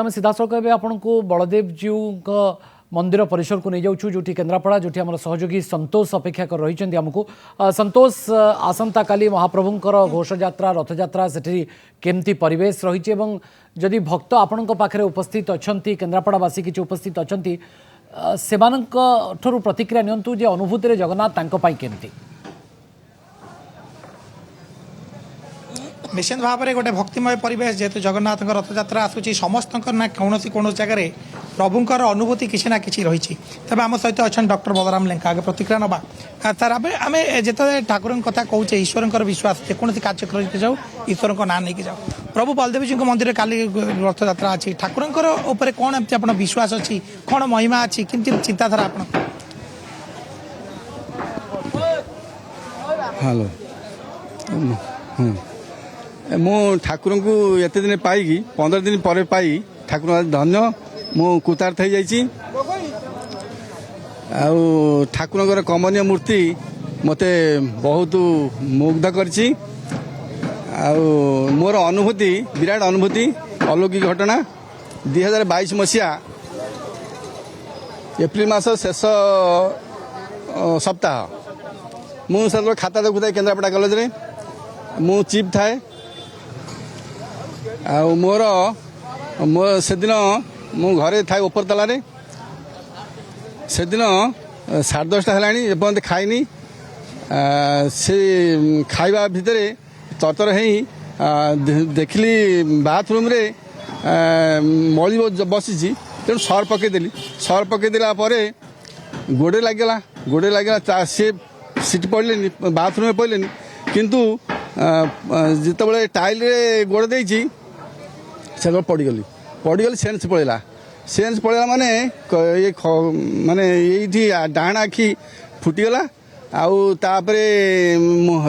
आम सीधा सड़क आपन को बलदेव जीव मंदिर परिसर को नहीं जाऊँ जो केन्द्रापड़ा जो आम सहयोगी संतोष अपेक्षा कर रही आमको संतोष आसंता काली महाप्रभुंकर घोषयात्रा रथयात्रा से केमती परिवेश रही जदि भक्त आपण पाखे उपस्थित अच्छा केन्द्रापड़ावासी किसी उपस्थित अच्छा से प्रतिक्रिया नियंतु जे अनुभूति जगन्नाथ केमती निश्चित भाव में गोटे भक्तिमय परिवेश जेहेतु जगन्नाथ रथयात्रा आसूँ समस्त ना कौन कौन जगह प्रभुंर अनुभूति किसी ना कि रही तब आम सहित अच्छा डॉक्टर बलराम लेंका आगे प्रतिक्रिया नवा सर आम जिते ठाकुर कथा कहचे ईश्वर विश्वास जेकोसी कार्य करते जाऊ ईश्वर ना नहीं जाऊ प्रभु बलदेव जी मंदिर काली रथयात्रा अच्छी ठाकुर कौन एमती आप विश्वास अच्छी कौन महिमा अच्छी किमती चिंताधारा आप हेलो मु ठाकुर को एत दिन पाई 15 दिन पर पाई ठाकुर धन्य मु कृतार्थ हो जाइए ठाकुर कमनीय मूर्ति मते बहुत मुग्ध करछि मोर अनुभूति विराट अनुभूति अलौकिक घटना 2022 मसीहा एप्रिल मास शेष सप्ताह मु सब खाता देखुए केन्द्रापड़ा कॉलेज रे मु चीफ थाए मोर से दिन मु घरे थाए ऊपर तलारे से दिन 10:30 है एपर्यंत खाइनी से खाइबा भितर तरतर हो देखली बाथरूम रे मली बसी तेणु सर पकईदेली सर पकईदेला गोड़े लगेगा सी सीट पड़े बाथरूम में पड़े किंतु जिते टाइल रे गोड़ देछि से पड़गली सेन्स पड़ेगा माने ये माने ये डाण आखि फुटीगला आउे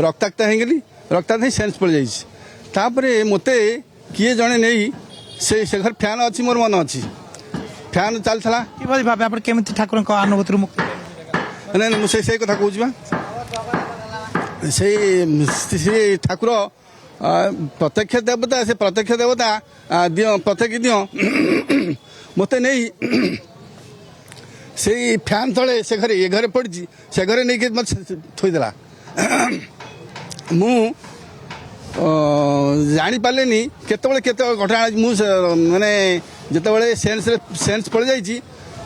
रक्ताक्त हो सेन्स पड़ जापर मत किए जड़े नहीं से घर फैन अच्छी मोर मन अच्छी फैन चलता कि भाव आप केमी ठाकुर अनुभूति मुक्त नहीं मुझे कथा कहूँ से ठाकुर प्रत्यक्ष देवता से प्रत्यक्ष देवता दियो प्रत्यक्ष दियो मत नहीं से फैन तले से घरे ये घरे पड़ी से घरे नहीं मत थोदेला मु जानी पारे केत घटना माने जिते सेन्स पड़ जाइए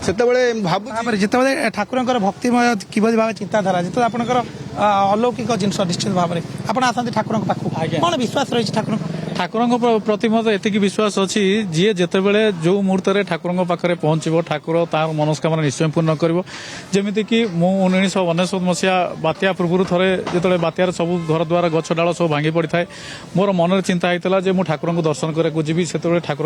से भाव जिते ठाकुर भक्तिमय कि भाव चिंताधारा जिते आप अलौकिक जिन निश्चित भाव में आप आसती ठाकुर पाखु कौन विश्वास रही ठाकुर ठाकुर प्रति मत एतिक विश्वास अच्छी जी जितेबले जो मुहूर्त ठाकुर पाखे पहुंचब ठाकुर तार मनस्कामना निश्चय पूर्ण करमिति कि मु 1999 मसीहा बात्या पूर्व थे जो बात्यार सब घर द्वार गछ डाल सब भांगी पड़ी था मोर मन चिंता होता है मु ठाकुर को दर्शन करने जी से ठाकुर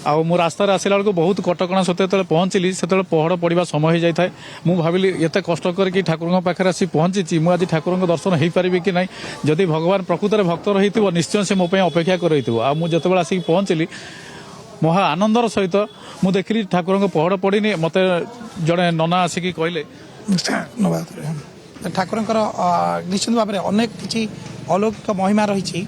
आउ रास्तार आसला बेलू बहुत कटकणा सहित पहुंचली से पहड़ पड़ा समय हो जाए मु भाविली एत कष्ट करके ठाकुर पाखे आसी पहुंची मुझे ठाकुर को दर्शन हो पारि कि ना जदि भगवान प्रकृत में भक्त रही निश्चय से मो अपेक्षा करते आसिक पहुंचली महा आनंदर सहित मु देखली ठाकुर को पहड़ पड़नी मत जड़े नना आसिक कहले ठाकुर निश्चित भाव में अनेक किसी अलौकिक महिमा रही